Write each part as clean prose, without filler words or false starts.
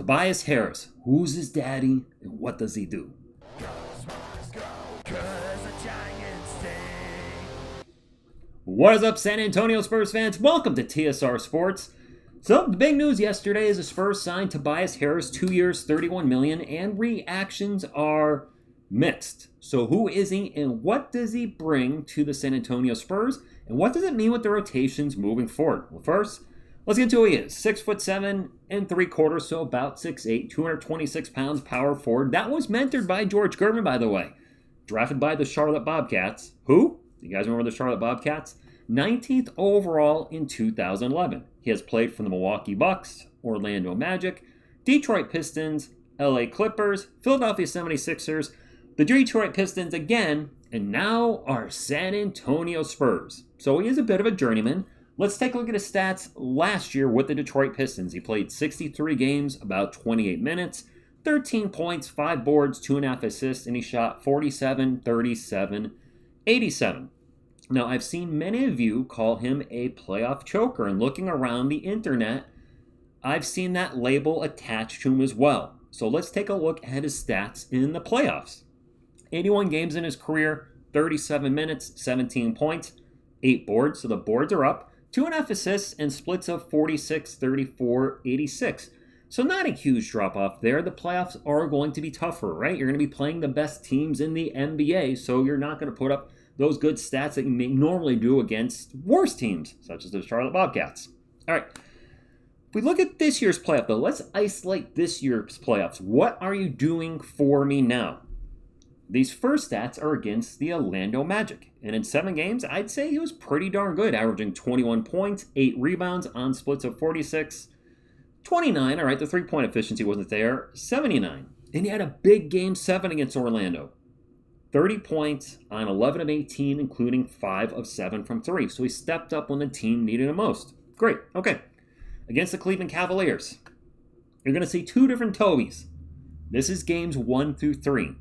Tobias Harris, who's his daddy and what does he do? What is up, San Antonio Spurs fans? Welcome to TSR Sports. So, the big news yesterday is the Spurs signed Tobias Harris, 2 years, $31 million, and reactions are mixed. So, who is he and what does he bring to the San Antonio Spurs? And what does it mean with the rotations moving forward? Well, first, let's get to who he is. 6'7" and 3/4", so about 6'8", 226 pounds, power forward. That was mentored by George Gervin, by the way. Drafted by the Charlotte Bobcats. Who? You guys remember the Charlotte Bobcats? 19th overall in 2011. He has played for the Milwaukee Bucks, Orlando Magic, Detroit Pistons, LA Clippers, Philadelphia 76ers, the Detroit Pistons again, and now our San Antonio Spurs. So he is a bit of a journeyman. Let's take a look at his stats last year with the Detroit Pistons. He played 63 games, about 28 minutes, 13 points, 5 boards, 2.5 assists, and he shot 47, 37, 87. Now, I've seen many of you call him a playoff choker, and looking around the internet, I've seen that label attached to him as well. So let's take a look at his stats in the playoffs. 81 games in his career, 37 minutes, 17 points, 8 boards, so the boards are up, 2.5 assists, and splits of 46, 34, 86. So not a huge drop-off there. The playoffs are going to be tougher, right? You're going to be playing the best teams in the NBA, so you're not going to put up those good stats that you may normally do against worse teams, such as the Charlotte Bobcats. All right. If we look at this year's playoff, though, let's isolate this year's playoffs. What are you doing for me now? These first stats are against the Orlando Magic. And in 7 games, I'd say he was pretty darn good, averaging 21 points, 8 rebounds on splits of 46, 29. All right, the three-point efficiency wasn't there, 79. And he had a big game 7 against Orlando. 30 points on 11 of 18, including 5 of 7 from 3. So he stepped up when the team needed him most. Great. Okay. Against the Cleveland Cavaliers, you're going to see 2 different Tobys. This is games 1 through 3.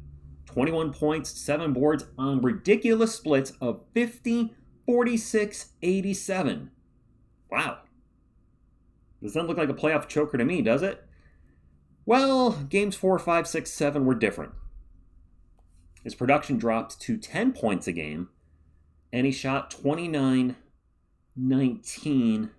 21 points, 7 boards on ridiculous splits of 50, 46, 87. Wow. Doesn't look like a playoff choker to me, does it? Well, games 4, 5, 6, 7 were different. His production dropped to 10 points a game, and he shot 29, 19,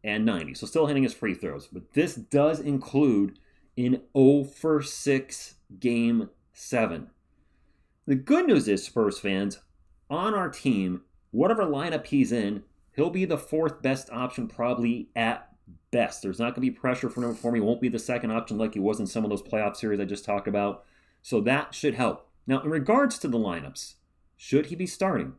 and 90. So still hitting his free throws. But this does include an 0 for 6 game 7. The good news is, Spurs fans, on our team, whatever lineup he's in, he'll be the 4th best option probably at best. There's not going to be pressure for him. He won't be the second option like he was in some of those playoff series I just talked about. So that should help. Now, in regards to the lineups, should he be starting?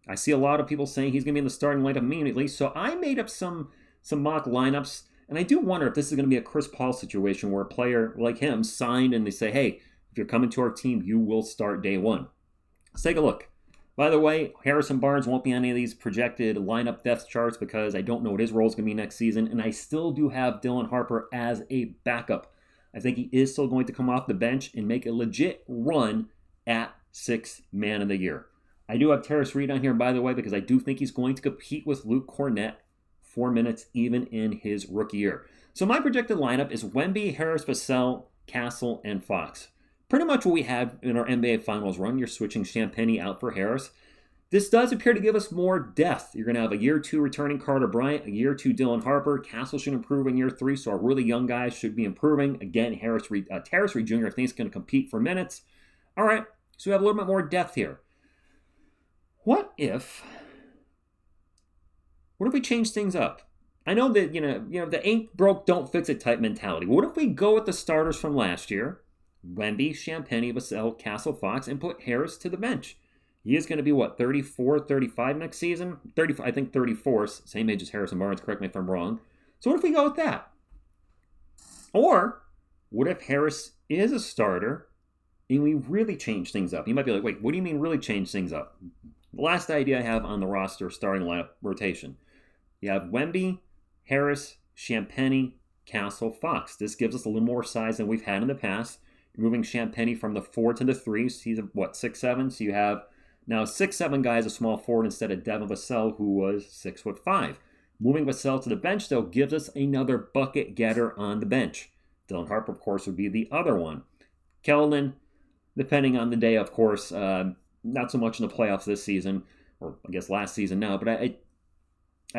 I see a lot of people saying he's going to be in the starting lineup immediately, so I made up some mock lineups, and I do wonder if this is going to be a Chris Paul situation where a player like him signed and they say, hey, if you're coming to our team, you will start day 1. Let's take a look. By the way, Harrison Barnes won't be on any of these projected lineup depth charts because I don't know what his role is going to be next season, and I still do have Dylan Harper as a backup. I think he is still going to come off the bench and make a legit run at 6th man of the year. I do have Terrace Reed on here, by the way, because I do think he's going to compete with Luke Kornet 4 minutes even in his rookie year. So my projected lineup is Wemby, Harris, Vassell, Castle, and Fox. Pretty much what we had in our NBA Finals run. You're switching Champagnie out for Harris. This does appear to give us more depth. You're going to have a year 2 returning Carter Bryant, a year 2 Dylan Harper. Castle should improve in year 3, so our really young guys should be improving. Again, Terrace Reed Jr., I think he's going to compete for minutes. All right, so we have a little bit more depth here. What if we change things up? I know that, the ain't broke, don't fix it type mentality. What if we go with the starters from last year? Wemby, Champagnie, Vassell, Castle, Fox, and put Harris to the bench. He is going to be, 34, 35 next season? 35, I think 34, same age as Harrison Barnes, correct me if I'm wrong. So what if we go with that? Or, what if Harris is a starter and we really change things up? You might be like, wait, what do you mean really change things up? The last idea I have on the roster starting lineup rotation. You have Wemby, Harris, Champagnie, Castle, Fox. This gives us a little more size than we've had in the past. Moving Champagnie from the 4 to the 3. So he's 6'7". So you have now 6'7" guy is a small forward instead of Devin Vassell, who was 6'5". Moving Vassell to the bench, though, gives us another bucket getter on the bench. Dylan Harper, of course, would be the other one. Keldon, depending on the day, of course, not so much in the playoffs this season, or I guess last season now, but I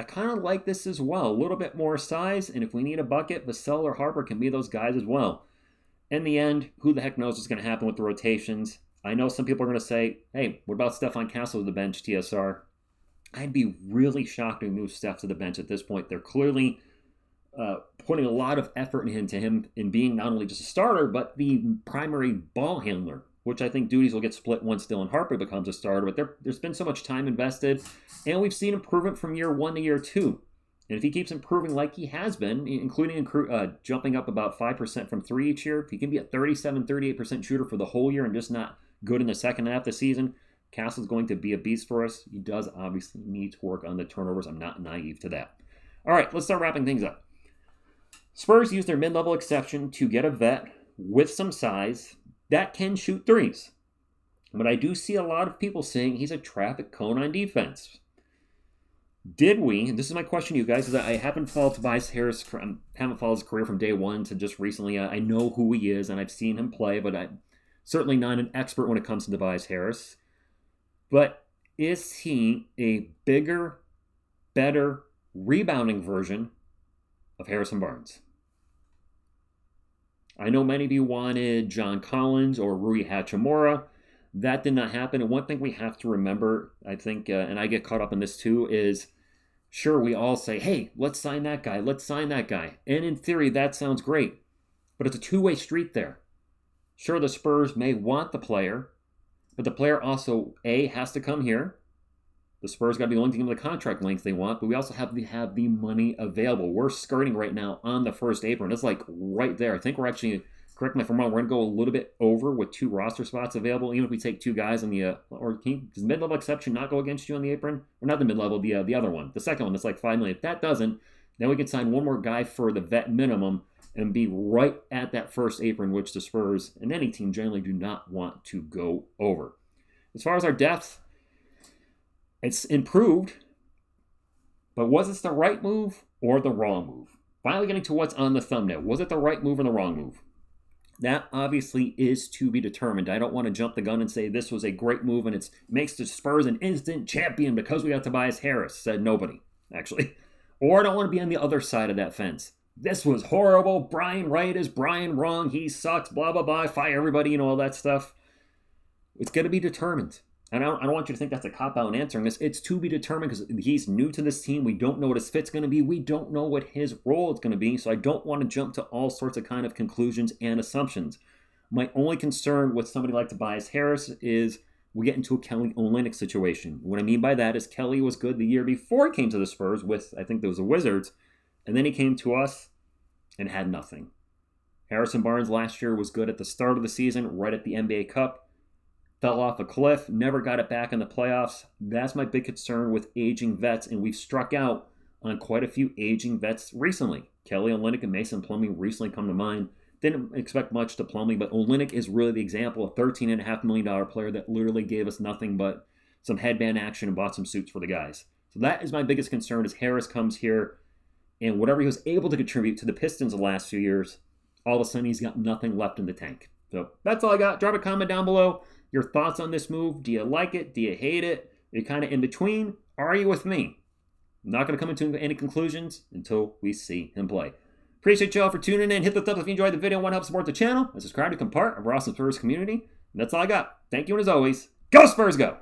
kind of like this as well. A little bit more size, and if we need a bucket, Vassell or Harper can be those guys as well. In the end, who the heck knows what's going to happen with the rotations? I know some people are going to say, hey, what about Stephon Castle to the bench, TSR? I'd be really shocked to move Steph to the bench at this point. They're clearly putting a lot of effort into him in being not only just a starter, but the primary ball handler, which I think duties will get split once Dylan Harper becomes a starter. But there's been so much time invested, and we've seen improvement from year 1 to year 2. And if he keeps improving like he has been, including jumping up about 5% from 3 each year, if he can be a 37-38% shooter for the whole year and just not good in the second half of the season, Castle's going to be a beast for us. He does obviously need to work on the turnovers. I'm not naive to that. All right, let's start wrapping things up. Spurs use their mid-level exception to get a vet with some size that can shoot threes. But I do see a lot of people saying he's a traffic cone on defense. Did we, and this is my question to you guys, is that I haven't followed Tobias Harris, haven't followed his career from day one to just recently. I know who he is, and I've seen him play, but I'm certainly not an expert when it comes to Tobias Harris. But is he a bigger, better rebounding version of Harrison Barnes? I know many of you wanted John Collins or Rui Hachimura. That did not happen. And one thing we have to remember, I think, and I get caught up in this too, is sure, we all say, hey, let's sign that guy. Let's sign that guy. And in theory, that sounds great. But it's a two-way street there. Sure, the Spurs may want the player, but the player also, A, has to come here. The Spurs got to be willing to give them the contract length they want, but we also have to have the money available. We're skirting right now on the first apron. It's like right there. I think we're actually, correct me if I'm wrong, we're going to go a little bit over with 2 roster spots available, even if we take 2 guys on the, does mid-level exception not go against you on the apron? Or not the mid-level, the other one. The second one that's like $5 million. If that doesn't, then we can sign one more guy for the vet minimum and be right at that first apron, which the Spurs and any team generally do not want to go over. As far as our depth, it's improved, but was this the right move or the wrong move? Finally getting to what's on the thumbnail. Was it the right move or the wrong move? That obviously is to be determined. I don't want to jump the gun and say this was a great move and it makes the Spurs an instant champion because we got Tobias Harris, said nobody, actually. Or I don't want to be on the other side of that fence. This was horrible. Brian right is Brian wrong. He sucks, blah, blah, blah. Fire everybody, all that stuff. It's going to be determined. And I don't want you to think that's a cop-out in answering this. It's to be determined because he's new to this team. We don't know what his fit's going to be. We don't know what his role is going to be. So I don't want to jump to all sorts of kind of conclusions and assumptions. My only concern with somebody like Tobias Harris is we get into a Kelly Olynyk situation. What I mean by that is Kelly was good the year before he came to the Spurs with, I think there was the Wizards. And then he came to us and had nothing. Harrison Barnes last year was good at the start of the season, right at the NBA Cup. Fell off a cliff, never got it back in the playoffs. That's my big concern with aging vets, and we've struck out on quite a few aging vets recently. Kelly Olynyk and Mason Plumlee recently come to mind. Didn't expect much to Plumlee, but Olynyk is really the example, a $13.5 million player that literally gave us nothing but some headband action and bought some suits for the guys. So that is my biggest concern as Harris comes here, and whatever he was able to contribute to the Pistons the last few years, all of a sudden he's got nothing left in the tank. So that's all I got. Drop a comment down below. Your thoughts on this move. Do you like it? Do you hate it? Are you kind of in between? Are you with me? I'm not going to come into any conclusions until we see him play. Appreciate y'all for tuning in. Hit the thumbs up if you enjoyed the video and want to help support the channel. And subscribe to become part of our awesome Spurs community. And that's all I got. Thank you, and as always, go Spurs go!